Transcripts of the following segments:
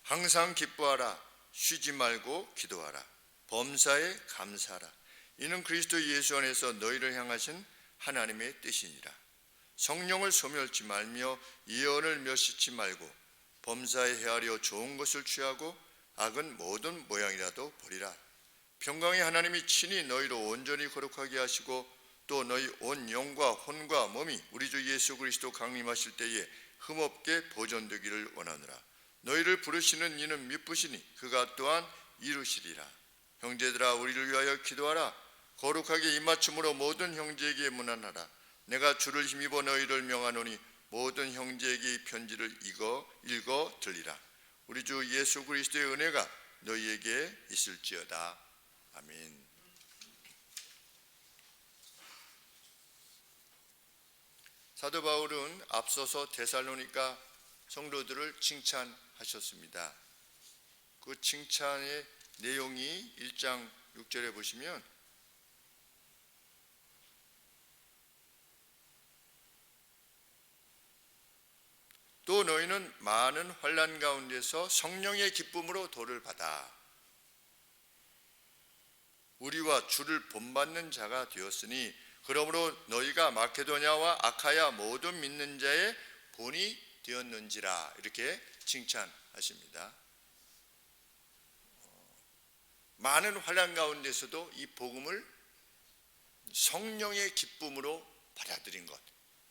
항상 기뻐하라. 쉬지 말고 기도하라. 범사에 감사하라. 이는 그리스도 예수 안에서 너희를 향하신 하나님의 뜻이니라. 성령을 소멸치 말며 예언을 멸시치 말고 범사에 헤아려 좋은 것을 취하고 악은 모든 모양이라도 버리라. 평강의 하나님이 친히 너희로 온전히 거룩하게 하시고 또 너희 온 영과 혼과 몸이 우리 주 예수 그리스도 강림하실 때에 흠없게 보존되기를 원하노라. 너희를 부르시는 이는 미쁘시니 그가 또한 이루시리라. 형제들아, 우리를 위하여 기도하라. 거룩하게 입맞춤으로 모든 형제에게 문안하라. 내가 주를 힘입어 너희를 명하노니 모든 형제에게 이 편지를 읽어 들리라. 우리 주 예수 그리스도의 은혜가 너희에게 있을지어다. 아멘. 사도 바울은 앞서서 데살로니가 성도들을 칭찬하셨습니다. 그 칭찬의 내용이 1장 6절에 보시면 또 너희는 많은 환난 가운데서 성령의 기쁨으로 도를 받아 우리와 주를 본받는 자가 되었으니 그러므로 너희가 마케도냐와 아카야 모든 믿는 자의 본이 되었는지라. 이렇게 칭찬하십니다. 많은 환난 가운데서도 이 복음을 성령의 기쁨으로 받아들인 것,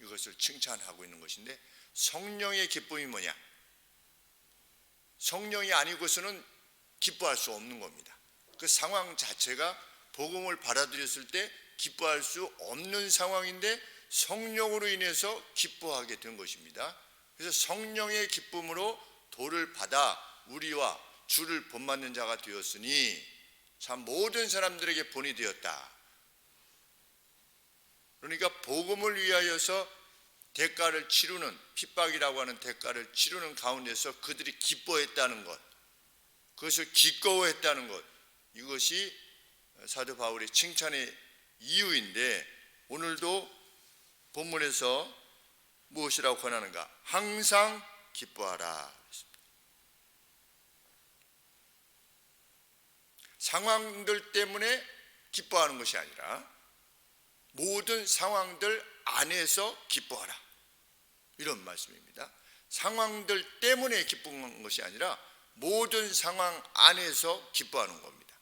이것을 칭찬하고 있는 것인데, 성령의 기쁨이 뭐냐? 성령이 아니고서는 기뻐할 수 없는 겁니다. 그 상황 자체가 복음을 받아들였을 때 기뻐할 수 없는 상황인데 성령으로 인해서 기뻐하게 된 것입니다. 그래서 성령의 기쁨으로 도를 받아 우리와 주를 본받는 자가 되었으니 참 모든 사람들에게 본이 되었다. 그러니까 복음을 위하여서 대가를 치르는, 핍박이라고 하는 대가를 치르는 가운데서 그들이 기뻐했다는 것, 그것을 기꺼워했다는 것, 이것이 사도 바울의 칭찬의 이유인데, 오늘도 본문에서 무엇이라고 권하는가? 항상 기뻐하라. 상황들 때문에 기뻐하는 것이 아니라 모든 상황들 안에서 기뻐하라, 이런 말씀입니다. 상황들 때문에 기쁜 것이 아니라 모든 상황 안에서 기뻐하는 겁니다.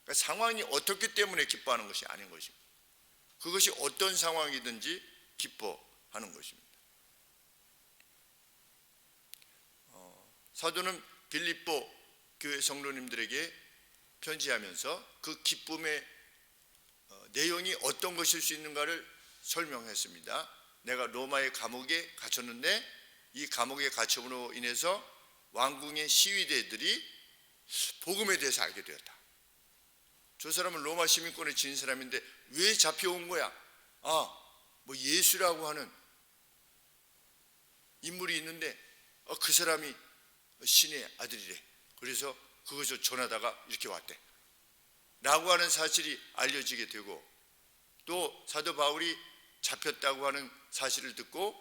그러니까 상황이 어떻기 때문에 기뻐하는 것이 아닌 것입니다. 그것이 어떤 상황이든지 기뻐하는 것입니다. 사도는 빌립보 교회 성도님들에게 편지하면서 그 기쁨의 내용이 어떤 것일 수 있는가를 설명했습니다. 내가 로마의 감옥에 갇혔는데 이 감옥에 갇힘으로 인해서 왕궁의 시위대들이 복음에 대해서 알게 되었다. 저 사람은 로마 시민권에 지닌 사람인데 왜 잡혀온 거야? 뭐 예수라고 하는 인물이 있는데 그 사람이 신의 아들이래. 그래서 그것을 전하다가 이렇게 왔대 라고 하는 사실이 알려지게 되고, 또 사도 바울이 잡혔다고 하는 사실을 듣고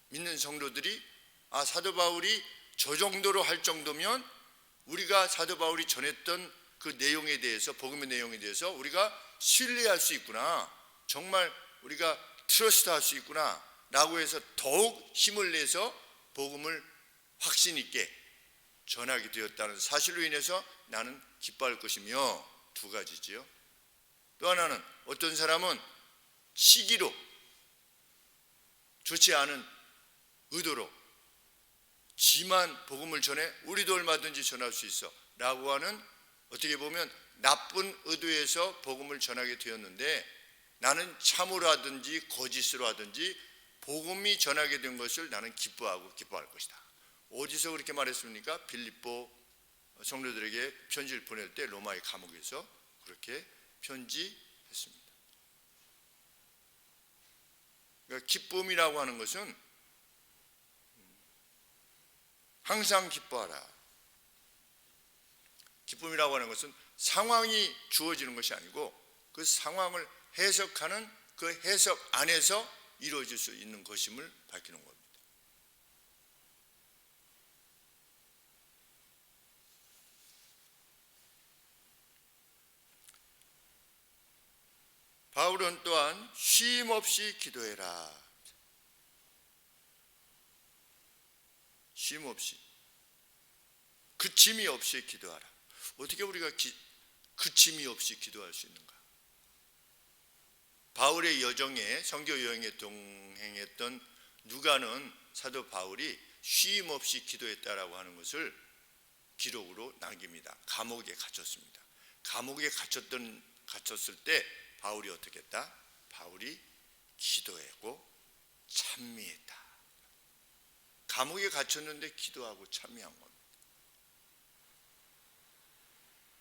믿는 성도들이 사도 바울이 저 정도로 할 정도면 우리가 사도 바울이 전했던 그 내용에 대해서, 복음의 내용에 대해서 우리가 신뢰할 수 있구나, 정말 우리가 트러스트할 수 있구나 라고 해서 더욱 힘을 내서 복음을 확신 있게 전하게 되었다는 사실로 인해서 나는 기뻐할 것이며, 두 가지지요. 또 하나는 어떤 사람은 시기로, 좋지 않은 의도로 지만 복음을 전해 우리도 얼마든지 전할 수 있어 라고 하는, 어떻게 보면 나쁜 의도에서 복음을 전하게 되었는데, 나는 참으로 하든지 거짓으로 하든지 복음이 전하게 된 것을 나는 기뻐할 것이다. 어디서 그렇게 말했습니까? 빌립보 성도들에게 편지를 보낼 때 로마의 감옥에서 그렇게 편지했습니다. 그러니까 기쁨이라고 하는 것은 항상 기뻐하라. 기쁨이라고 하는 것은 상황이 주어지는 것이 아니고 그 상황을 해석하는 그 해석 안에서 이루어질 수 있는 것임을 밝히는 겁니다. 바울은 또한 쉼 없이 기도해라. 쉼 없이, 그침이 없이 기도하라. 어떻게 우리가 그침이 없이 기도할 수 있는가? 바울의 여정에, 선교 여행에 동행했던 누가는 사도 바울이 쉼 없이 기도했다라고 하는 것을 기록으로 남깁니다. 감옥에 갇혔습니다. 감옥에 갇혔을 때 바울이 어떻게 했다? 바울이 기도했고 찬미했다. 감옥에 갇혔는데 기도하고 찬미한 겁니다.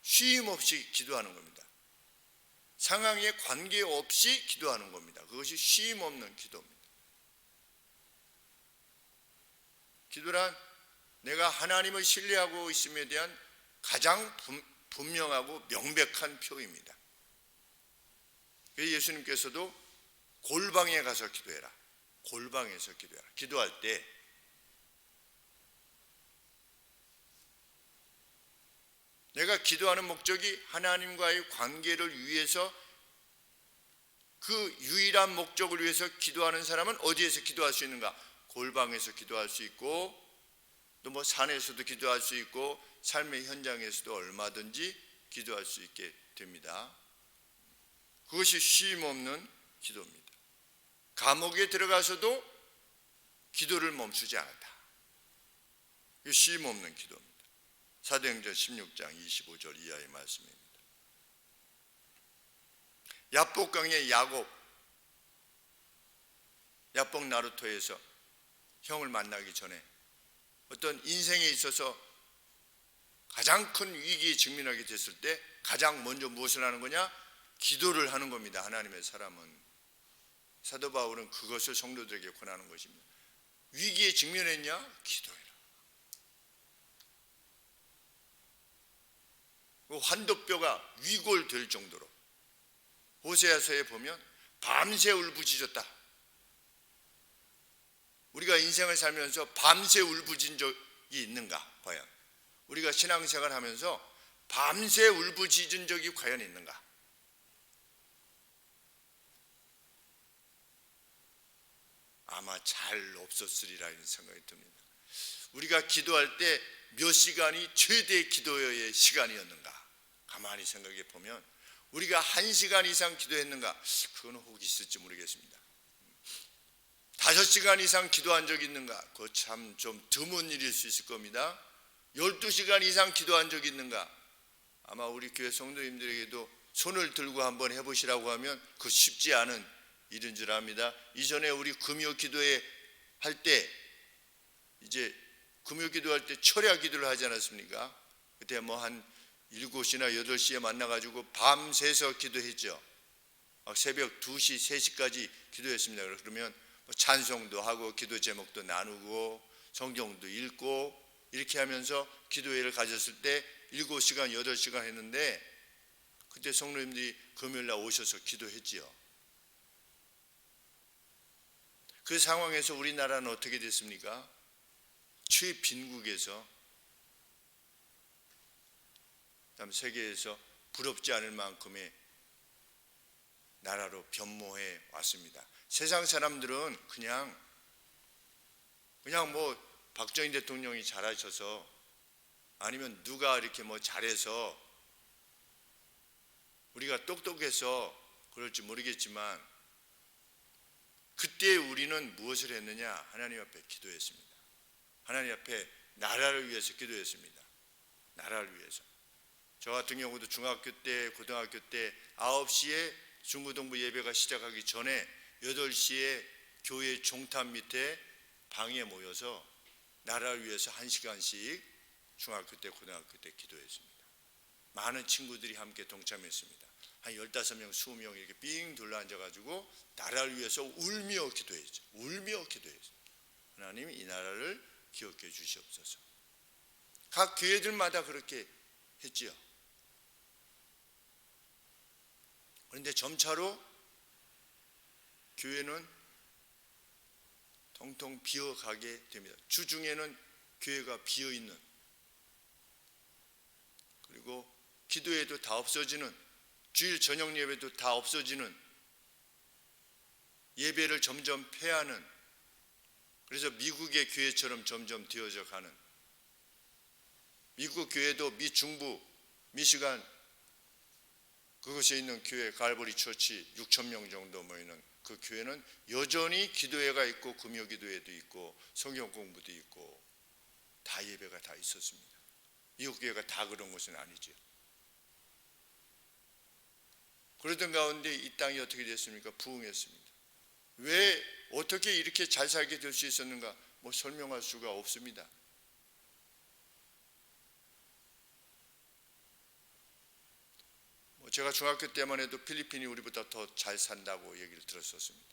쉼 없이 기도하는 겁니다. 상황에 관계없이 기도하는 겁니다. 그것이 쉼 없는 기도입니다. 기도란 내가 하나님을 신뢰하고 있음에 대한 가장 분명하고 명백한 표입니다. 그래서 예수님께서도 골방에 가서 기도해라. 골방에서 기도해라. 기도할 때 내가 기도하는 목적이 하나님과의 관계를 위해서, 그 유일한 목적을 위해서 기도하는 사람은 어디에서 기도할 수 있는가? 골방에서 기도할 수 있고, 또 뭐 산에서도 기도할 수 있고, 삶의 현장에서도 얼마든지 기도할 수 있게 됩니다. 그것이 쉼 없는 기도입니다. 감옥에 들어가서도 기도를 멈추지 않았다. 이게 쉼 없는 기도입니다. 사도행전 16장 25절 이하의 말씀입니다. 야복강의 야복 나루토에서 형을 만나기 전에 어떤 인생에 있어서 가장 큰 위기에 직면하게 됐을 때 가장 먼저 무엇을 하는 거냐? 기도를 하는 겁니다. 하나님의 사람은. 사도 바울은 그것을 성도들에게 권하는 것입니다. 위기에 직면했냐? 기도해라. 환도뼈가 위골될 정도로, 호세아서에 보면 밤새 울부짖었다. 우리가 인생을 살면서 밤새 울부짖은 적이 있는가? 과연 우리가 신앙생활 하면서 밤새 울부짖은 적이 과연 있는가? 아마 잘 없었으리라는 생각이 듭니다. 우리가 기도할 때 몇 시간이 최대 기도의 시간이었는가? 가만히 생각해 보면 우리가 1시간 이상 기도했는가? 그건 혹 있을지 모르겠습니다. 5시간 이상 기도한 적이 있는가? 그거 참 좀 드문 일일 수 있을 겁니다. 12시간 이상 기도한 적이 있는가? 아마 우리 교회 성도님들에게도 손을 들고 한번 해보시라고 하면 그 쉽지 않은 일인 줄 압니다. 이전에 우리 금요 기도회 할 때, 이제 금요 기도할 때 철야 기도를 하지 않았습니까? 그때 뭐 한 7시나 8시에 만나가지고 밤새서 기도했죠. 새벽 2시, 3시까지 기도했습니다. 그러면 찬송도 하고 기도 제목도 나누고 성경도 읽고 이렇게 하면서 기도회를 가졌을 때 7시간, 8시간 했는데, 그때 성도님들이 금요일날 오셔서 기도했지요. 그 상황에서 우리나라는 어떻게 됐습니까? 최빈국에서 세계에서 부럽지 않을 만큼의 나라로 변모해 왔습니다. 세상 사람들은 그냥 뭐 박정희 대통령이 잘하셔서, 아니면 누가 이렇게 뭐 잘해서, 우리가 똑똑해서 그럴지 모르겠지만 그때 우리는 무엇을 했느냐? 하나님 앞에 기도했습니다. 하나님 앞에 나라를 위해서 기도했습니다. 나라를 위해서. 저 같은 경우도 중학교 때, 고등학교 때 9시에 중고등부 예배가 시작하기 전에 8시에 교회 종탑 밑에 방에 모여서 나라를 위해서 1시간씩 중학교 때, 고등학교 때 기도했습니다. 많은 친구들이 함께 동참했습니다. 한 15명, 20명 이렇게 삥 둘러앉아가지고 나라를 위해서 울며 기도했죠. 울며 기도했죠. 하나님, 이 나라를 기억해 주시옵소서. 각 교회들마다 그렇게 했지요. 그런데 점차로 교회는 통통 비어가게 됩니다. 주중에는 교회가 비어있는, 그리고 기도회도 다 없어지는, 주일 저녁 예배도 다 없어지는 예배를 점점 폐하는, 그래서 미국의 교회처럼 점점 되어져 가는, 미국 교회도 미중부 미시간 그곳에 있는 교회 갈보리 처치 6천 명 정도 모이는 그 교회는 여전히 기도회가 있고 금요 기도회도 있고 성경 공부도 있고 다 예배가 다 있었습니다. 미국 교회가 다 그런 것은 아니죠. 그러던 가운데 이 땅이 어떻게 됐습니까? 부흥했습니다. 왜 어떻게 이렇게 잘 살게 될 수 있었는가? 뭐 설명할 수가 없습니다. 제가 중학교 때만 해도 필리핀이 우리보다 더 잘 산다고 얘기를 들었었습니다.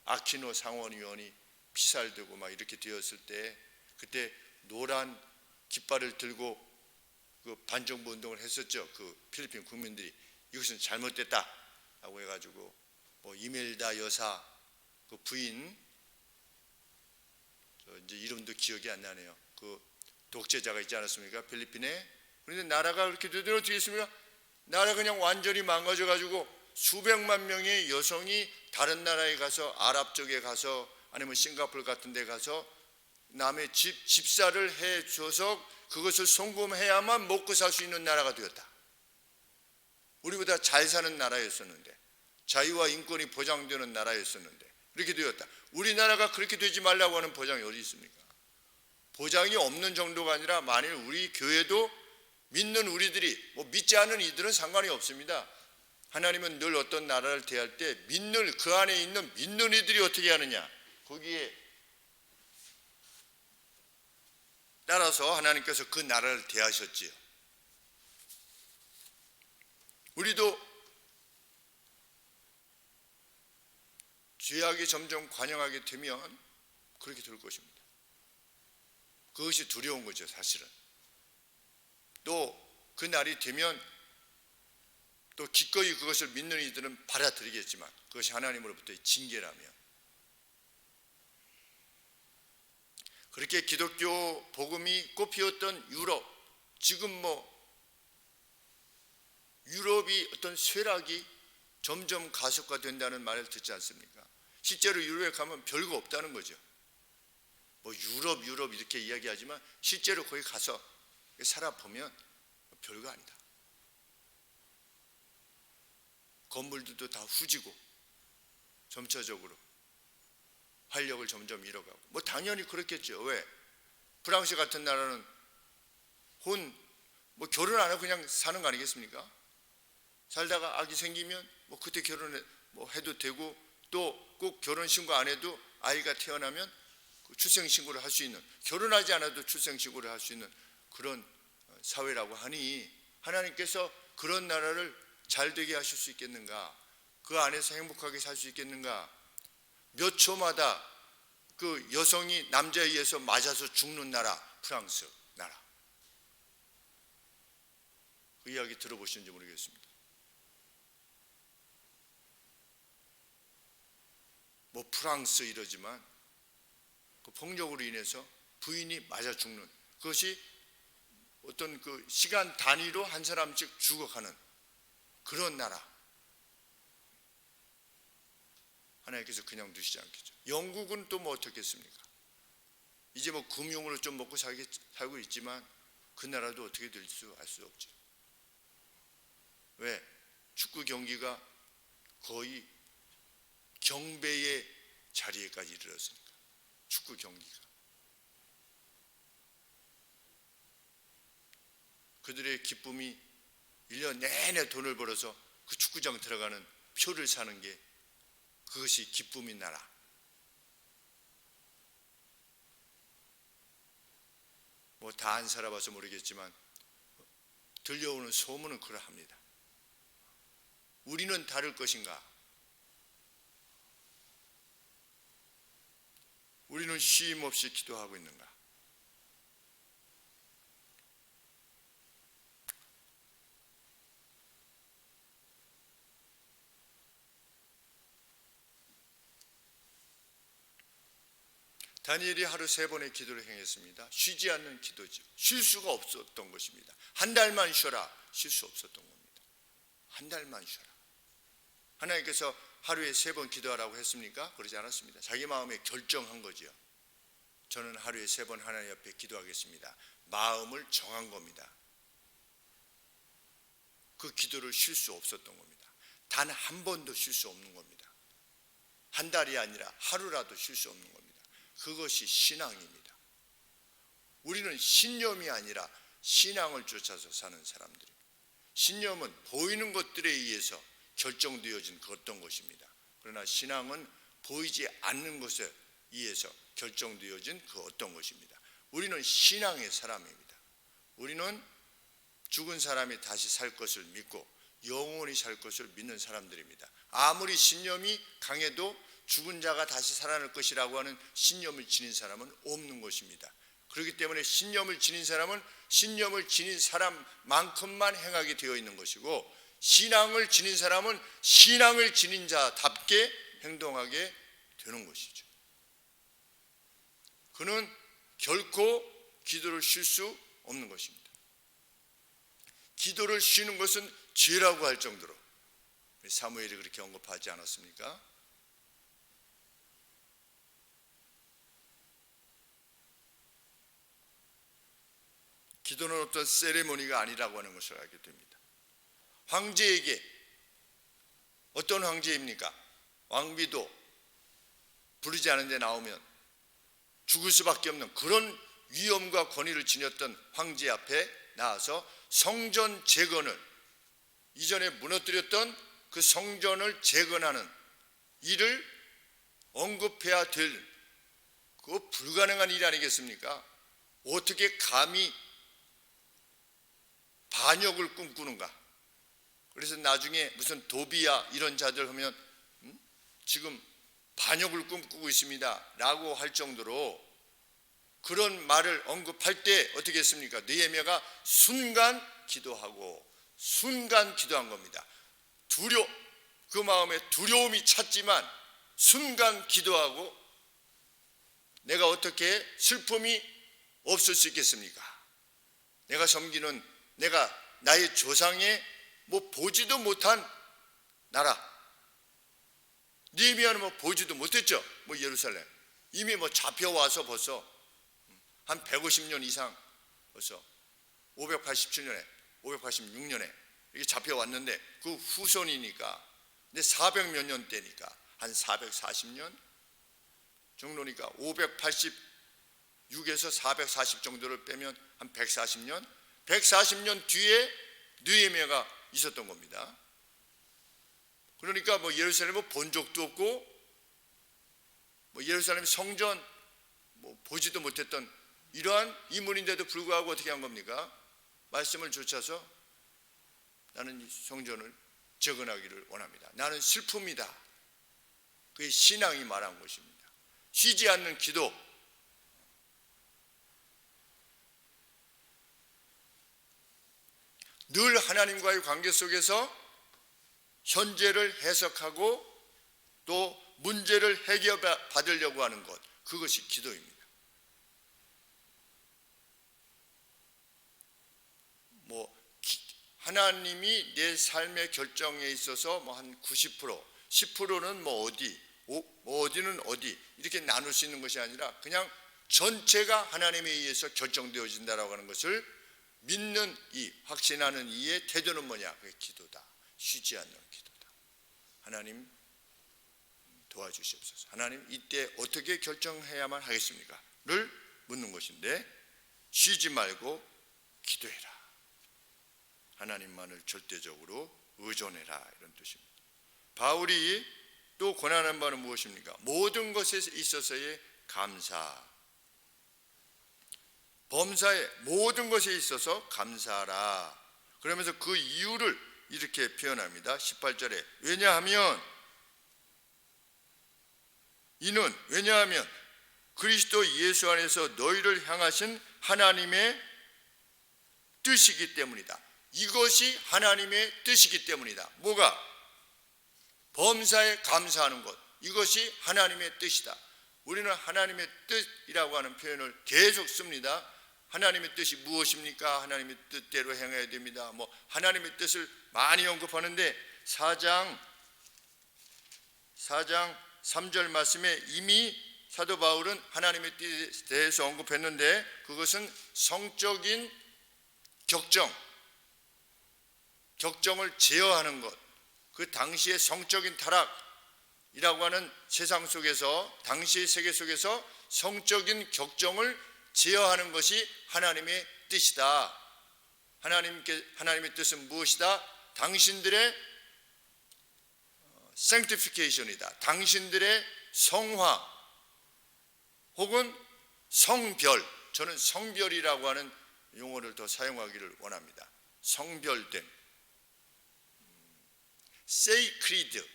아키노 상원의원이 피살되고 막 이렇게 되었을 때 그때 노란 깃발을 들고 그 반정부 운동을 했었죠. 그 필리핀 국민들이 이것은 잘못됐다라고 해가지고 뭐 이멜다 여사 그 부인 이제 이름도 기억이 안 나네요. 그 독재자가 있지 않았습니까? 필리핀에. 그런데 나라가 그렇게 되더니 어떻게 했습니까? 나라 그냥 완전히 망가져가지고 수백만 명의 여성이 다른 나라에 가서 아랍 쪽에 가서 아니면 싱가포르 같은 데 가서 남의 집사를 해줘서 그것을 송금해야만 먹고 살 수 있는 나라가 되었다. 우리보다 잘 사는 나라였었는데, 자유와 인권이 보장되는 나라였었는데 그렇게 되었다. 우리나라가 그렇게 되지 말라고 하는 보장이 어디 있습니까? 보장이 없는 정도가 아니라 만일 우리 교회도 믿는 우리들이, 뭐 믿지 않는 이들은 상관이 없습니다. 하나님은 늘 어떤 나라를 대할 때 믿는, 그 안에 있는 믿는 이들이 어떻게 하느냐, 거기에 따라서 하나님께서 그 나라를 대하셨지요. 우리도 죄악이 점점 관영하게 되면 그렇게 될 것입니다. 그것이 두려운 거죠, 사실은. 또 그 날이 되면 또 기꺼이 그것을 믿는 이들은 받아들이겠지만 그것이 하나님으로부터의 징계라며, 그렇게 기독교 복음이 꽃피웠던 유럽, 지금 뭐 유럽이 어떤 쇠락이 점점 가속화된다는 말을 듣지 않습니까? 실제로 유럽에 가면 별거 없다는 거죠. 뭐 유럽 이렇게 이야기하지만 실제로 거기 가서 살아보면 별거 아니다. 건물들도 다 후지고 점차적으로 활력을 점점 잃어가고, 뭐 당연히 그렇겠죠. 왜? 프랑스 같은 나라는 뭐 결혼 안 하고 그냥 사는 거 아니겠습니까? 살다가 아기 생기면 뭐 그때 결혼해 뭐 해도 되고, 또 꼭 결혼 신고 안 해도 아이가 태어나면 출생 신고를 할 수 있는, 결혼하지 않아도 출생 신고를 할 수 있는 그런 사회라고 하니 하나님께서 그런 나라를 잘 되게 하실 수 있겠는가? 그 안에서 행복하게 살 수 있겠는가? 몇 초마다 그 여성이 남자에 의해서 맞아서 죽는 나라, 프랑스 나라. 그 이야기 들어보시는지 모르겠습니다. 뭐 프랑스 이러지만 그 폭력으로 인해서 부인이 맞아 죽는, 그것이 어떤 그 시간 단위로 한 사람씩 죽어가는 그런 나라. 하나님께서 그냥 두시지 않겠죠. 영국은 또 뭐 어떻겠습니까? 이제 뭐 금융으로 좀 먹고 살고 있지만 그 나라도 어떻게 될 수 알 수 없죠. 왜? 축구 경기가 거의 경배의 자리에까지 이르렀으니까. 축구 경기가 그들의 기쁨이 1년 내내 돈을 벌어서 그 축구장 들어가는 표를 사는 게 그것이 기쁨인 나라. 뭐 다 안 살아봐서 모르겠지만 들려오는 소문은 그러합니다. 우리는 다를 것인가? 우리는 쉼 없이 기도하고 있는가? 다니엘이 하루 3번의 기도를 행했습니다. 쉬지 않는 기도죠. 쉴 수가 없었던 것입니다. 한 달만 쉬어라. 쉴 수 없었던 겁니다. 한 달만 쉬어라. 하나님께서 하루에 3번 기도하라고 했습니까? 그러지 않았습니다. 자기 마음에 결정한 거죠. 저는 하루에 3번 하나님 앞에 기도하겠습니다. 마음을 정한 겁니다. 그 기도를 쉴 수 없었던 겁니다. 단 한 번도 쉴 수 없는 겁니다. 한 달이 아니라 하루라도 쉴 수 없는 겁니다. 그것이 신앙입니다. 우리는 신념이 아니라 신앙을 쫓아서 사는 사람들입니다. 신념은 보이는 것들에 의해서 결정되어진 그 어떤 것입니다. 그러나 신앙은 보이지 않는 것에 의해서 결정되어진 그 어떤 것입니다. 우리는 신앙의 사람입니다. 우리는 죽은 사람이 다시 살 것을 믿고 영원히 살 것을 믿는 사람들입니다. 아무리 신념이 강해도 죽은 자가 다시 살아날 것이라고 하는 신념을 지닌 사람은 없는 것입니다. 그렇기 때문에 신념을 지닌 사람은 신념을 지닌 사람만큼만 행하게 되어 있는 것이고, 신앙을 지닌 사람은 신앙을 지닌 자답게 행동하게 되는 것이죠. 그는 결코 기도를 쉴 수 없는 것입니다. 기도를 쉬는 것은 죄라고 할 정도로 사무엘이 그렇게 언급하지 않았습니까? 기도는 어떤 세레모니가 아니라고 하는 것을 알게 됩니다. 황제에게, 어떤 황제입니까? 왕비도 부르지 않은 데 나오면 죽을 수밖에 없는 그런 위엄과 권위를 지녔던 황제 앞에 나와서 성전 재건을, 이전에 무너뜨렸던 그 성전을 재건하는 일을 언급해야 될 그 불가능한 일 아니겠습니까? 어떻게 감히 반역을 꿈꾸는가? 그래서 나중에 무슨 도비야 이런 자들 하면 지금 반역을 꿈꾸고 있습니다 라고 할 정도로 그런 말을 언급할 때 어떻게 했습니까? 느헤미야가 순간 기도하고 순간 기도한 겁니다. 그 마음에 두려움이 찼지만 순간 기도하고, 내가 어떻게 슬픔이 없을 수 있겠습니까? 내가 섬기는, 나의 조상의 보지도 못한 나라, 느헤미야는 보지도 못했죠. 예루살렘 이미 잡혀와서 벌써 한 150년 이상, 벌써 587년에 586년에 이렇게 잡혀왔는데 그 후손이니까, 근데 400몇 년 때니까 한 440년 정도니까 586에서 440 정도를 빼면 한 140년, 140년 뒤에 느헤미야가 있었던 겁니다. 그러니까 예루살렘을 본 적도 없고 예루살렘 성전 보지도 못했던 이러한 인물인데도 불구하고 어떻게 한 겁니까? 말씀을 쫓아서 나는 이 성전을 재건하기를 원합니다. 나는 슬픕니다. 그게 신앙이 말한 것입니다. 쉬지 않는 기도. 늘 하나님과의 관계 속에서 현재를 해석하고 또 문제를 해결받으려고 하는 것, 그것이 기도입니다. 하나님이 내 삶의 결정에 있어서 한 90%, 10%는 어디는 어디 이렇게 나눌 수 있는 것이 아니라 그냥 전체가 하나님에 의해서 결정되어진다라고 하는 것을 믿는 이 확신하는 이의 태도는 뭐냐? 그게 기도다. 쉬지 않는 기도다. 하나님 도와주시옵소서. 하나님 이때 어떻게 결정해야만 하겠습니까? 를 묻는 것인데, 쉬지 말고 기도해라. 하나님만을 절대적으로 의존해라, 이런 뜻입니다. 바울이 또 권하는 바는 무엇입니까? 모든 것에 있어서의 감사. 범사의 모든 것에 있어서 감사하라. 그러면서 그 이유를 이렇게 표현합니다. 18절에 왜냐하면 그리스도 예수 안에서 너희를 향하신 하나님의 뜻이기 때문이다. 이것이 하나님의 뜻이기 때문이다. 뭐가? 범사에 감사하는 것, 이것이 하나님의 뜻이다. 우리는 하나님의 뜻이라고 하는 표현을 계속 씁니다. 하나님의 뜻이 무엇입니까? 하나님의 뜻대로 행해야 됩니다. 하나님의 뜻을 많이 언급하는데 4장 4장 3절 말씀에 이미 사도 바울은 하나님의 뜻에 대해서 언급했는데, 그것은 성적인 격정을 제어하는 것, 그 당시의 성적인 타락이라고 하는 세상 속에서, 당시의 세계 속에서 성적인 격정을 제어하는 것이 하나님의 뜻이다. 하나님의 뜻은 무엇이다? 당신들의 sanctification이다. 당신들의 성화 혹은 성별, 저는 성별이라고 하는 용어를 더 사용하기를 원합니다. 성별됨, sacred.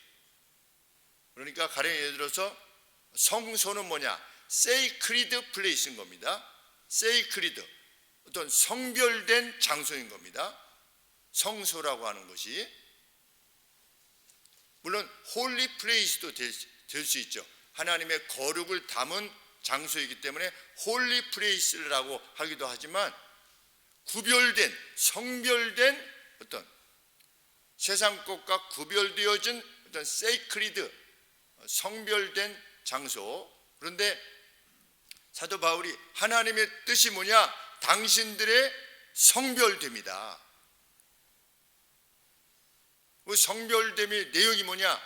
그러니까 가령 예를 들어서 성소는 뭐냐? sacred place인 겁니다. sacred, 어떤 성별된 장소인 겁니다. 성소라고 하는 것이. 물론 holy place도 될 수 있죠. 하나님의 거룩을 담은 장소이기 때문에 홀리 플레이스라고 하기도 하지만, 구별된, 성별된 어떤 세상 것과 구별되어진 어떤 세이크리드, 성별된 장소. 그런데 사도 바울이 하나님의 뜻이 뭐냐? 당신들의 성별됨이다. 그 성별됨의 내용이 뭐냐?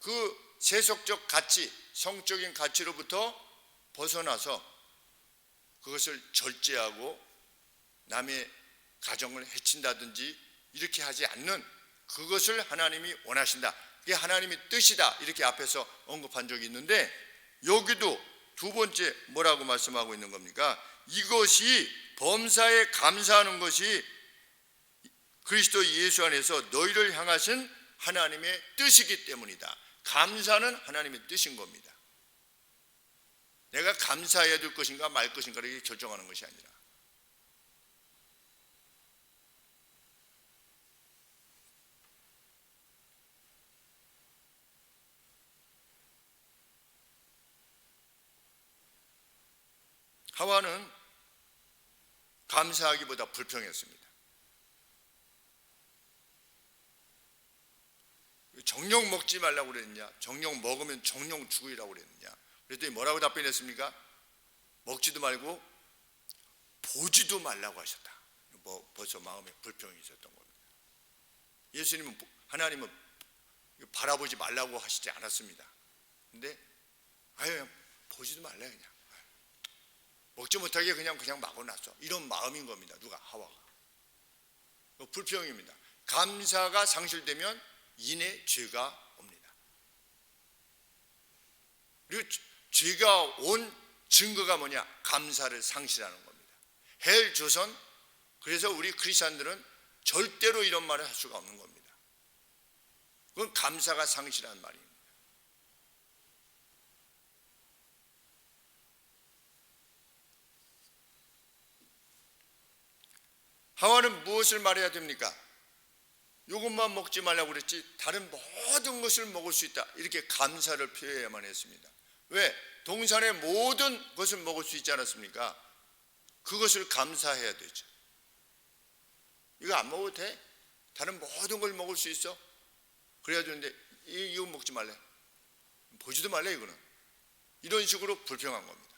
그 세속적 가치, 성적인 가치로부터 벗어나서 그것을 절제하고 남의 가정을 해친다든지 이렇게 하지 않는, 그것을 하나님이 원하신다. 그게 하나님의 뜻이다. 이렇게 앞에서 언급한 적이 있는데, 여기도 두 번째 뭐라고 말씀하고 있는 겁니까? 이것이, 범사에 감사하는 것이 그리스도 예수 안에서 너희를 향하신 하나님의 뜻이기 때문이다. 감사는 하나님의 뜻인 겁니다. 내가 감사해야 될 것인가 말 것인가를 결정하는 것이 아니라. 하와는 감사하기보다 불평했습니다. 정령 먹지 말라고 그랬느냐? 정령 먹으면 정령 죽으리라고 그랬느냐? 그랬더니 뭐라고 답변했습니까? 먹지도 말고 보지도 말라고 하셨다. 벌써 마음에 불평이 있었던 겁니다. 예수님은, 하나님은 바라보지 말라고 하시지 않았습니다. 근데 그냥 보지도 말라, 그냥 먹지 못하게 그냥 막아놨어. 이런 마음인 겁니다. 누가? 하와가. 불평입니다. 감사가 상실되면 이내 죄가 옵니다. 그리고 죄가 온 증거가 뭐냐? 감사를 상실하는 겁니다. 헬 조선, 그래서 우리 크리스찬들은 절대로 이런 말을 할 수가 없는 겁니다. 그건 감사가 상실한 말입니다. 하와는 무엇을 말해야 됩니까? 이것만 먹지 말라고 그랬지 다른 모든 것을 먹을 수 있다, 이렇게 감사를 표해야만 했습니다. 왜? 동산의 모든 것을 먹을 수 있지 않았습니까? 그것을 감사해야 되죠. 이거 안 먹어도 돼? 다른 모든 걸 먹을 수 있어? 그래야 되는데 이거 먹지 말래, 보지도 말래, 이거는. 이런 식으로 불평한 겁니다.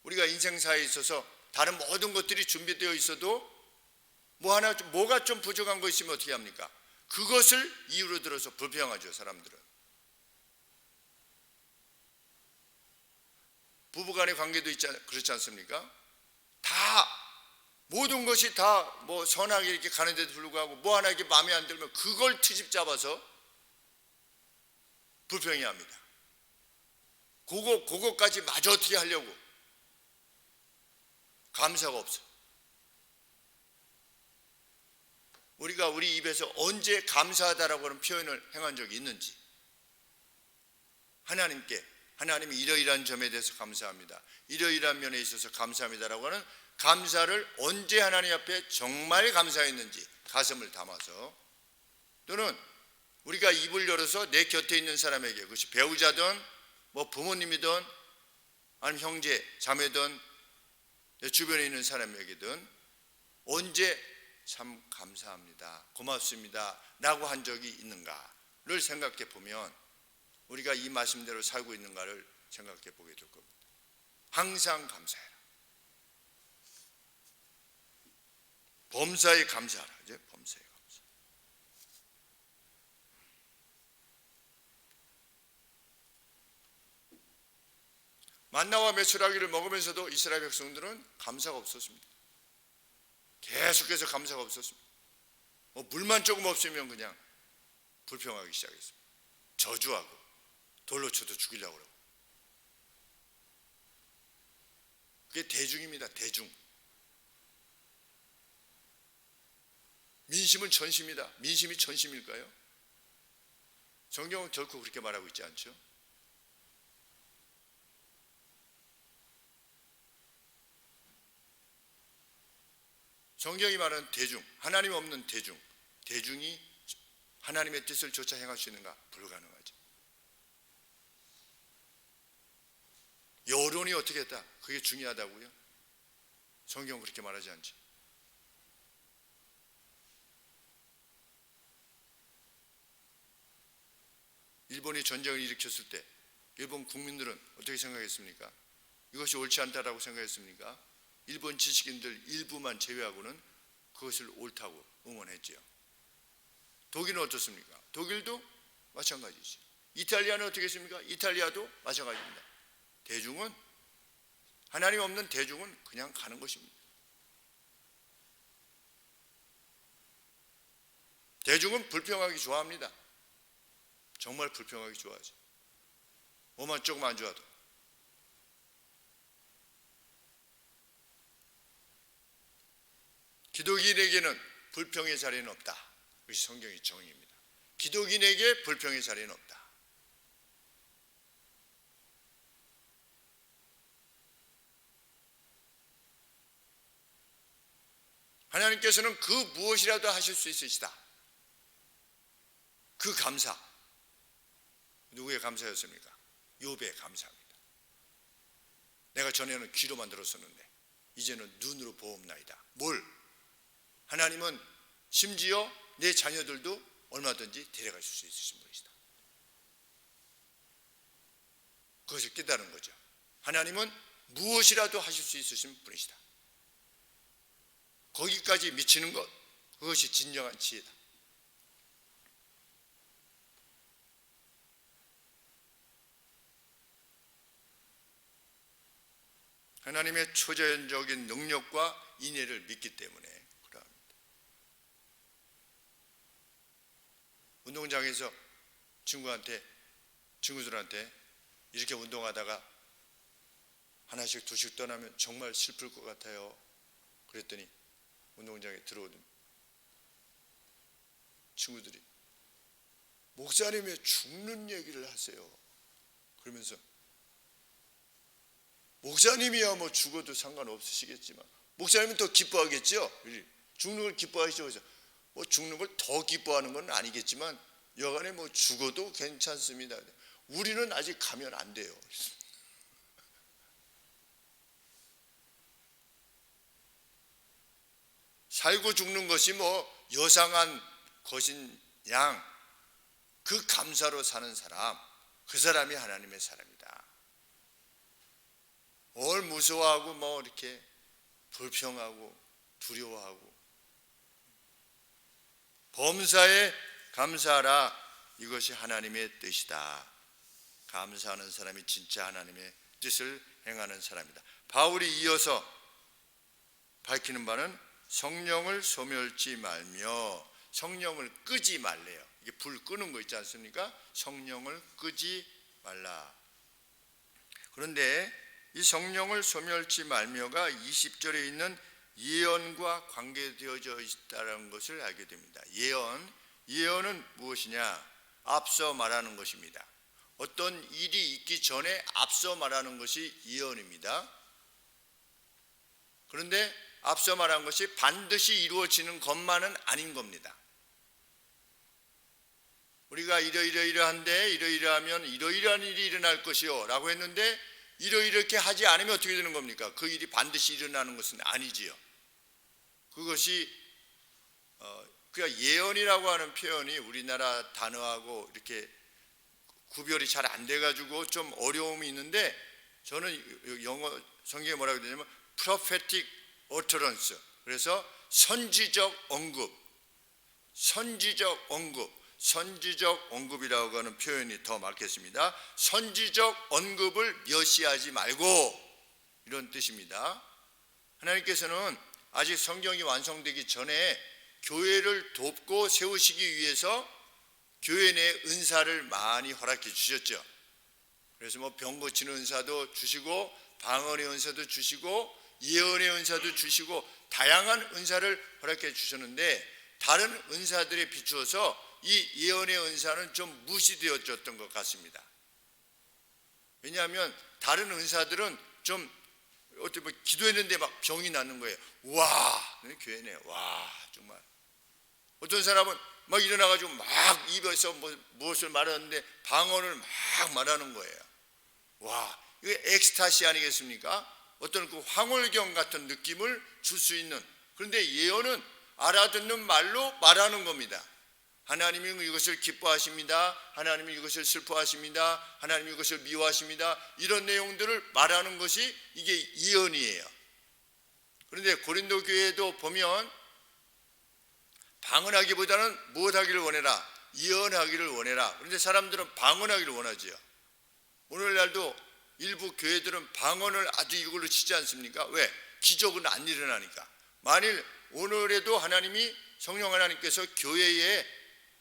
우리가 인생사에 있어서 다른 모든 것들이 준비되어 있어도 뭐가 좀 부족한 거 있으면 어떻게 합니까? 그것을 이유로 들어서 불평하죠, 사람들은. 부부간의 관계도 그렇지 않습니까? 모든 것이 다 선하게 이렇게 가는데도 불구하고 하나 이렇게 마음에 안 들면 그걸 트집 잡아서 불평해 합니다. 그거까지 마저 어떻게 하려고. 감사가 없어. 우리가 우리 입에서 언제 감사하다라고 하는 표현을 행한 적이 있는지, 하나님이 이러이러한 점에 대해서 감사합니다, 이러이러한 면에 있어서 감사합니다라고 하는 감사를 언제 하나님 앞에 정말 감사했는지 가슴을 담아서, 또는 우리가 입을 열어서 내 곁에 있는 사람에게, 그것이 배우자든 부모님이든 아니면 형제 자매든 내 주변에 있는 사람에게든 언제 참 감사합니다, 고맙습니다 라고 한 적이 있는가를 생각해 보면 우리가 이 말씀대로 살고 있는가를 생각해 보게 될 겁니다. 항상 감사해라. 범사에 감사하라. 이제 범사에 감사. 만나와 메추라기를 먹으면서도 이스라엘 백성들은 감사가 없었습니다. 계속해서 감사가 없었습니다. 물만 조금 없으면 그냥 불평하기 시작했습니다. 저주하고 돌로 쳐도 죽이려고 그러고. 그게 대중입니다. 대중. 민심은 전심이다. 민심이 전심일까요? 성경은 결코 그렇게 말하고 있지 않죠. 성경이 말하는 대중, 하나님 없는 대중, 대중이 하나님의 뜻을 조차 행할 수 있는가? 불가능하죠. 여론이 어떻게 했다? 그게 중요하다고요? 성경은 그렇게 말하지 않지. 일본이 전쟁을 일으켰을 때 일본 국민들은 어떻게 생각했습니까? 이것이 옳지 않다라고 생각했습니까? 일본 지식인들 일부만 제외하고는 그것을 옳다고 응원했지요. 독일은 어떻습니까? 독일도 마찬가지죠. 이탈리아는 어떻게 했습니까? 이탈리아도 마찬가지입니다. 대중은, 하나님 없는 대중은 그냥 가는 것입니다. 대중은 불평하기 좋아합니다. 정말 불평하기 좋아하죠. 뭐만 조금 안 좋아도. 기독인에게는 불평의 자리는 없다. 그것이 성경의 정의입니다. 기독인에게 불평의 자리는 없다. 하나님께서는 그 무엇이라도 하실 수 있으시다. 그 감사. 누구의 감사였습니까? 욥의 감사입니다. 내가 전에는 귀로만 들었었는데 이제는 눈으로 보옵나이다. 뭘? 하나님은 심지어 내 자녀들도 얼마든지 데려가실 수 있으신 분이시다. 그것을 깨달은 거죠. 하나님은 무엇이라도 하실 수 있으신 분이시다. 거기까지 미치는 것, 그것이 진정한 지혜다. 하나님의 초자연적인 능력과 인애를 믿기 때문에 그러합니다. 운동장에서 친구들한테 이렇게 운동하다가 하나씩 두씩 떠나면 정말 슬플 것 같아요. 그랬더니 운동장에 들어오던 친구들이 목사님의 죽는 얘기를 하세요. 그러면서 목사님이야 뭐 죽어도 상관없으시겠지만 목사님은 더 기뻐하겠죠. 죽는 걸 기뻐하시죠. 그래서 뭐 죽는 걸 더 기뻐하는 건 아니겠지만 여간에 뭐 죽어도 괜찮습니다. 우리는 아직 가면 안 돼요. 살고 죽는 것이 뭐 여상한 것인 양, 그 감사로 사는 사람, 그 사람이 하나님의 사람이다. 뭘 무서워하고 뭐 이렇게 불평하고 두려워하고. 범사에 감사하라. 이것이 하나님의 뜻이다. 감사하는 사람이 진짜 하나님의 뜻을 행하는 사람이다. 바울이 이어서 밝히는 바는 성령을 소멸치 말며, 성령을 끄지 말래요. 이게 불 끄는 거 있지 않습니까? 성령을 끄지 말라. 그런데 이 성령을 소멸치 말며가 20절에 있는 예언과 관계되어져 있다는 것을 알게 됩니다. 예언은 무엇이냐? 앞서 말하는 것입니다. 어떤 일이 있기 전에 앞서 말하는 것이 예언입니다. 그런데 앞서 말한 것이 반드시 이루어지는 것만은 아닌 겁니다. 우리가 이러이러한데 이러이러하면 이러이러한 일이 일어날 것이요 라고 했는데 이렇게 하지 않으면 어떻게 되는 겁니까? 그 일이 반드시 일어나는 것은 아니지요. 그것이 그러니까 예언이라고 하는 표현이 우리나라 단어하고 이렇게 구별이 잘 안 돼가지고 좀 어려움이 있는데, 저는 영어 성경에 뭐라고 되냐면 prophetic utterance, 그래서 선지적 언급, 선지적 언급이라고 하는 표현이 더 맞겠습니다. 선지적 언급을 멸시하지 말고, 이런 뜻입니다. 하나님께서는 아직 성경이 완성되기 전에 교회를 돕고 세우시기 위해서 교회 내 은사를 많이 허락해 주셨죠. 그래서 뭐 병 고치는 은사도 주시고, 방언의 은사도 주시고, 예언의 은사도 주시고, 다양한 은사를 허락해 주셨는데, 다른 은사들에 비추어서 이 예언의 은사는 좀 무시되어졌던 것 같습니다. 왜냐하면 다른 은사들은 좀 어떻게 뭐 기도했는데 막 병이 나는 거예요. 와, 교회네. 와, 정말. 어떤 사람은 막 일어나가지고 막 입에서 무엇을 말하는데 방언을 막 말하는 거예요. 와, 이게 엑스타시 아니겠습니까? 어떤 그 황홀경 같은 느낌을 줄 수 있는. 그런데 예언은 알아듣는 말로 말하는 겁니다. 하나님이 이것을 기뻐하십니다. 하나님이 이것을 슬퍼하십니다. 하나님이 이것을 미워하십니다. 이런 내용들을 말하는 것이 이게 예언이에요. 그런데 고린도 교회도 보면 방언하기보다는 무엇하기를 원해라? 예언하기를 원해라. 그런데 사람들은 방언하기를 원하지요. 오늘날도 일부 교회들은 방언을 아주 이걸로 치지 않습니까? 왜? 기적은 안 일어나니까. 만일 오늘에도 하나님이, 성령 하나님께서 교회에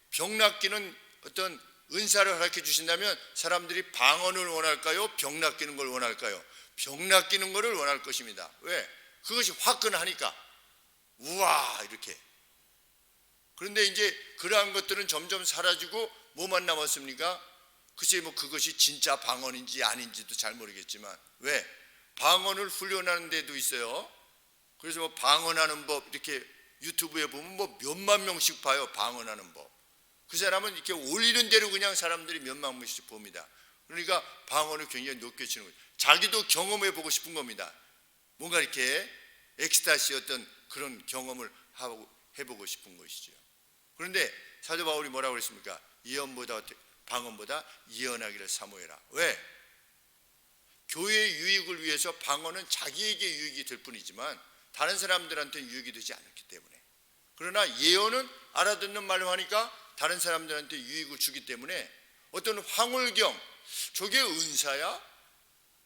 병 낫기는 어떤 은사를 허락해 주신다면 사람들이 방언을 원할까요? 병 낫기는 걸 원할까요? 병 낫기는 것을 원할 것입니다. 왜? 그것이 화끈하니까. 우와, 이렇게. 그런데 이제 그러한 것들은 점점 사라지고 뭐만 남았습니까? 글쎄 뭐 그것이 진짜 방언인지 아닌지도 잘 모르겠지만, 왜? 방언을 훈련하는 데도 있어요. 그래서 뭐 방언하는 법 이렇게 유튜브에 보면 뭐 몇만 명씩 봐요. 방언하는 법. 그 사람은 이렇게 올리는 대로 그냥 사람들이 몇만 명씩 봅니다. 그러니까 방언을 굉장히 높게 치는 거죠. 자기도 경험해 보고 싶은 겁니다. 뭔가 이렇게 엑스타시였던 그런 경험을 해보고 싶은 것이죠. 그런데 사도 바울이 뭐라고 그랬습니까? 예언보다, 방언보다 예언하기를 사모해라. 왜? 교회의 유익을 위해서 방언은 자기에게 유익이 될 뿐이지만 다른 사람들한테 유익이 되지 않았기 때문에. 그러나 예언은 알아듣는 말로 하니까 다른 사람들한테 유익을 주기 때문에 어떤 황홀경, 저게 은사야?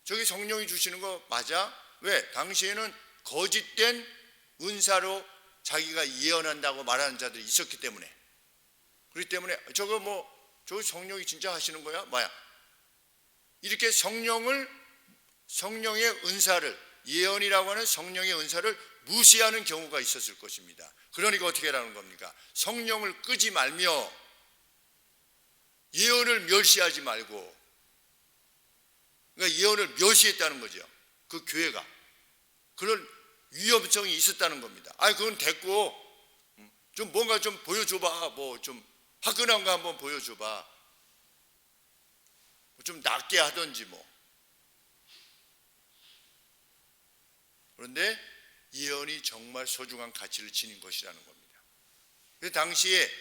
저게 성령이 주시는 거 맞아? 왜? 당시에는 거짓된 은사로 자기가 예언한다고 말하는 자들이 있었기 때문에. 그렇기 때문에 저거 성령이 진짜 하시는 거야? 뭐야? 이렇게 성령의 은사를, 예언이라고 하는 성령의 은사를 무시하는 경우가 있었을 것입니다. 그러니까 어떻게 하라는 겁니까? 성령을 끄지 말며 예언을 멸시하지 말고, 그러니까 예언을 멸시했다는 거죠. 그 교회가 그런 위험성이 있었다는 겁니다. 그건 됐고 좀 뭔가 좀 보여줘봐. 뭐 좀 화끈한 거 한번 보여줘봐. 좀 낫게 하든지 뭐. 그런데 예언이 정말 소중한 가치를 지닌 것이라는 겁니다. 그 당시에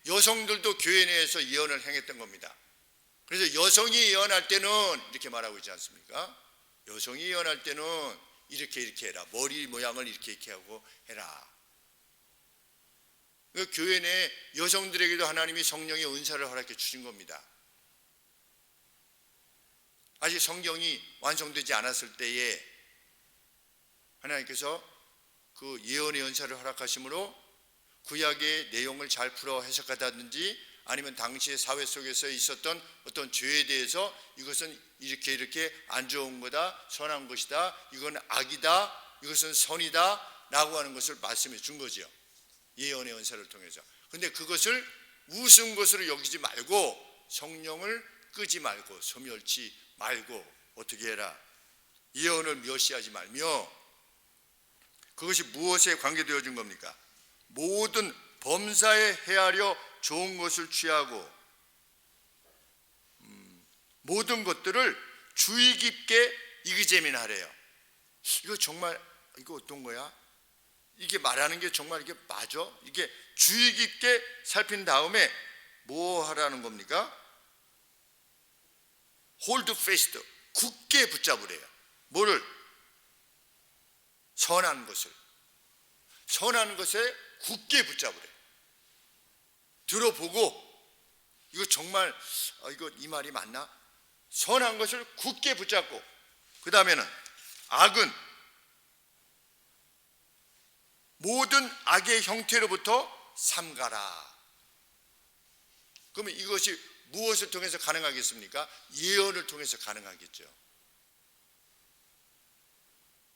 여성들도 교회 내에서 예언을 행했던 겁니다. 그래서 여성이 예언할 때는 이렇게 말하고 있지 않습니까? 여성이 예언할 때는 이렇게 해라. 머리 모양을 이렇게 하고 해라. 그 교회 내 여성들에게도 하나님이 성령의 은사를 허락해 주신 겁니다. 아직 성경이 완성되지 않았을 때에 하나님께서 그 예언의 은사를 허락하심으로 구약의 내용을 잘 풀어 해석하다든지 아니면 당시의 사회 속에서 있었던 어떤 죄에 대해서 이것은 이렇게 안 좋은 거다, 선한 것이다, 이건 악이다, 이것은 선이다 라고 하는 것을 말씀해 준 거죠. 예언의 은사를 통해서. 그런데 그것을 우스운 것으로 여기지 말고 성령을 끄지 말고 소멸치 말고 어떻게 해라? 예언을 멸시하지 말며. 그것이 무엇에 관계되어진 겁니까? 모든 범사에 헤아려 좋은 것을 취하고 모든 것들을 주의 깊게 이기재민하래요. 이거 정말 이거 어떤 거야? 이게 말하는 게 정말 이게 맞아? 이게 주의 깊게 살핀 다음에 뭐 하라는 겁니까? hold fast, 굳게 붙잡으래요. 뭐를? 선한 것을. 선한 것에 굳게 붙잡으래요. 들어보고 이거 정말 이거 이 말이 맞나? 선한 것을 굳게 붙잡고, 그 다음에는 악은 모든 악의 형태로부터 삼가라. 그러면 이것이 무엇을 통해서 가능하겠습니까? 예언을 통해서 가능하겠죠.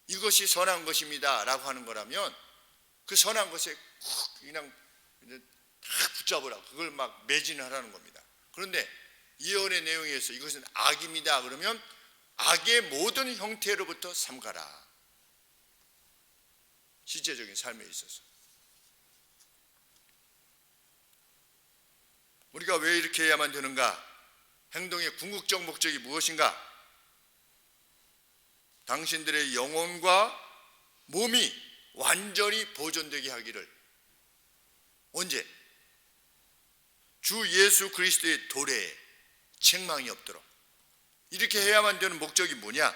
이것이 선한 것입니다 라고 하는 거라면 그 선한 것에 그냥 다 붙잡으라고, 그걸 막 매진하라는 겁니다. 그런데 예언의 내용에서 이것은 악입니다 그러면 악의 모든 형태로부터 삼가라. 실제적인 삶에 있어서 우리가 왜 이렇게 해야만 되는가? 행동의 궁극적 목적이 무엇인가? 당신들의 영혼과 몸이 완전히 보존되게 하기를. 언제? 주 예수 그리스도의 도래에 책망이 없도록. 이렇게 해야만 되는 목적이 뭐냐?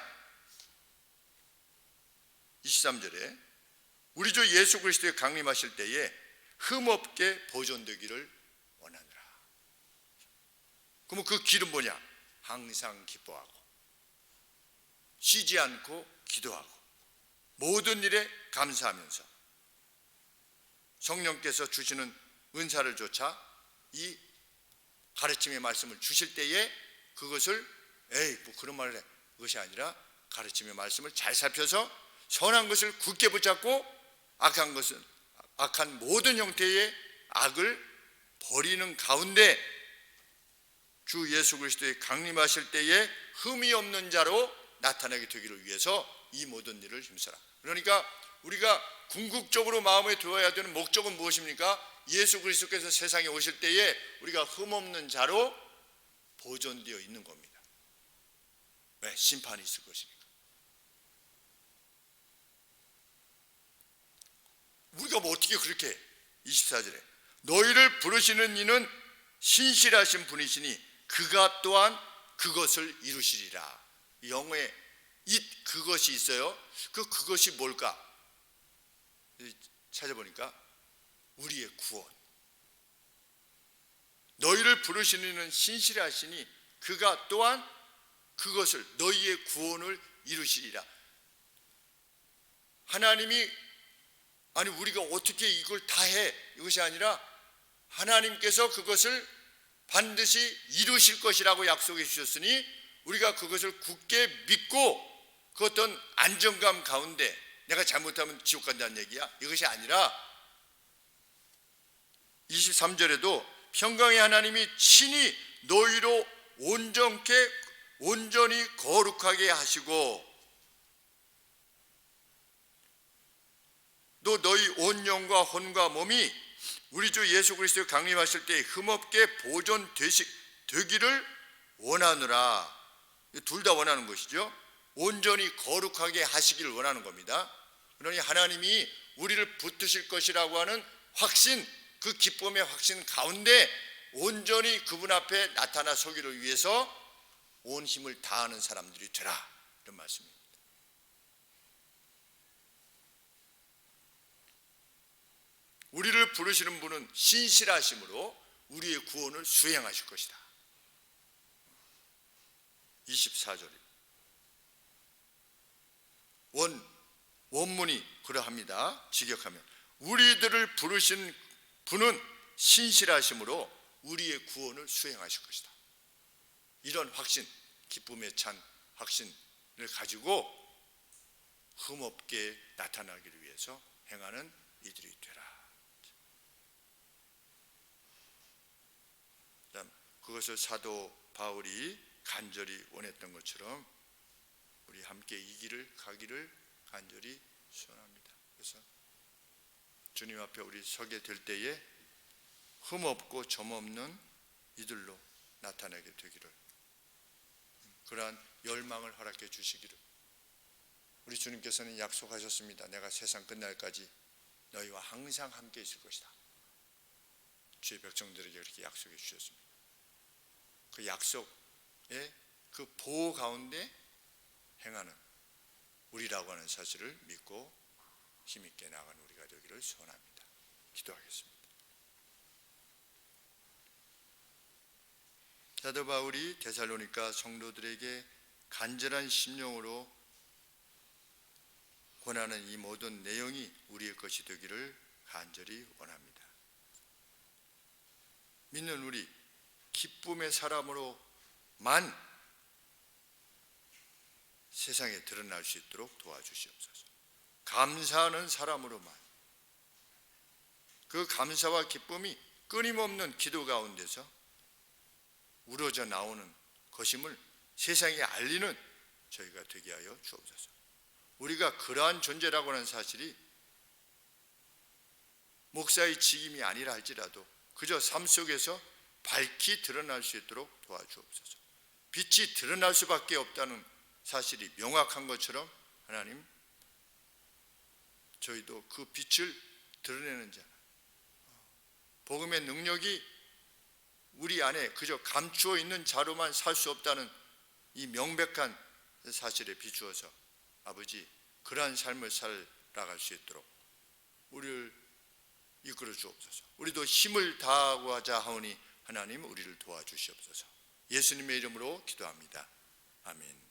23절에 우리 주 예수 그리스도의 강림하실 때에 흠없게 보존되기를 원하노라. 그러면 그 길은 뭐냐? 항상 기뻐하고 쉬지 않고 기도하고 모든 일에 감사하면서 성령께서 주시는 은사를 조차 이 가르침의 말씀을 주실 때에 그것을 뭐 그런 말을 해. 그것이 아니라 가르침의 말씀을 잘 살펴서 선한 것을 굳게 붙잡고 악한 모든 형태의 악을 버리는 가운데 주 예수 그리스도의 강림하실 때에 흠이 없는 자로 나타나게 되기를 위해서 이 모든 일을 힘써라. 그러니까 우리가 궁극적으로 마음에 두어야 되는 목적은 무엇입니까? 예수 그리스도께서 세상에 오실 때에 우리가 흠없는 자로 보존되어 있는 겁니다. 왜? 심판이 있을 것이니까. 우리가 뭐 어떻게 그렇게 24절에 너희를 부르시는 이는 신실하신 분이시니 그가 또한 그것을 이루시리라. 영어에 그것이 있어요. 그것이 뭘까? 찾아보니까 우리의 구원. 너희를 부르시는 이는 신실하시니 그가 또한 그것을, 너희의 구원을 이루시리라. 하나님이, 아니 우리가 어떻게 이걸 다 해? 이것이 아니라 하나님께서 그것을 반드시 이루실 것이라고 약속해 주셨으니 우리가 그것을 굳게 믿고 그 어떤 안정감 가운데, 내가 잘못하면 지옥 간다는 얘기야? 이것이 아니라 23절에도 평강의 하나님이 친히 너희로 온전히 거룩하게 하시고 또 너희 온 영과 혼과 몸이 우리 주 예수 그리스도의 강림하실 때 흠없게 보존되기를 원하노라. 둘 다 원하는 것이죠. 온전히 거룩하게 하시기를 원하는 겁니다. 그러니 하나님이 우리를 붙드실 것이라고 하는 확신, 그 기쁨의 확신 가운데 온전히 그분 앞에 나타나 서기를 위해서 온 힘을 다하는 사람들이 되라, 이런 말씀입니다. 우리를 부르시는 분은 신실하심으로 우리의 구원을 수행하실 것이다. 24절입니다. 원문이 그러합니다. 직역하면 우리들을 부르신 분은 신실하심으로 우리의 구원을 수행하실 것이다. 이런 확신, 기쁨에 찬 확신을 가지고 흠없게 나타나기를 위해서 행하는 이들이 되라. 그것을 사도 바울이 간절히 원했던 것처럼 우리 함께 이 길을 가기를 간절히 소원합니다. 그래서 주님 앞에 우리 서게 될 때에 흠없고 점없는 이들로 나타나게 되기를, 그러한 열망을 허락해 주시기를. 우리 주님께서는 약속하셨습니다. 내가 세상 끝날까지 너희와 항상 함께 있을 것이다. 주의 백성들에게 그렇게 약속해 주셨습니다. 그 약속에 그 보호 가운데 행하는 우리라고 하는 사실을 믿고 힘있게 나가는 우리가 되기를 소원합니다. 기도하겠습니다. 사도 바울이 데살로니가 성도들에게 간절한 심령으로 권하는 이 모든 내용이 우리의 것이 되기를 간절히 원합니다. 믿는 우리 기쁨의 사람으로만 세상에 드러날 수 있도록 도와주시옵소서. 감사하는 사람으로만, 그 감사와 기쁨이 끊임없는 기도 가운데서 우러져 나오는 것임을 세상에 알리는 저희가 되게 하여 주옵소서. 우리가 그러한 존재라고 하는 사실이 목사의 직임이 아니라 할지라도 그저 삶 속에서 밝히 드러날 수 있도록 도와주옵소서. 빛이 드러날 수밖에 없다는 사실이 명확한 것처럼 하나님, 저희도 그 빛을 드러내는 자, 복음의 능력이 우리 안에 그저 감추어 있는 자로만 살 수 없다는 이 명백한 사실에 비추어서 아버지, 그러한 삶을 살아갈 수 있도록 우리를 이끌어 주옵소서. 우리도 힘을 다하고 하자 하오니 하나님 우리를 도와주시옵소서. 예수님의 이름으로 기도합니다. 아멘.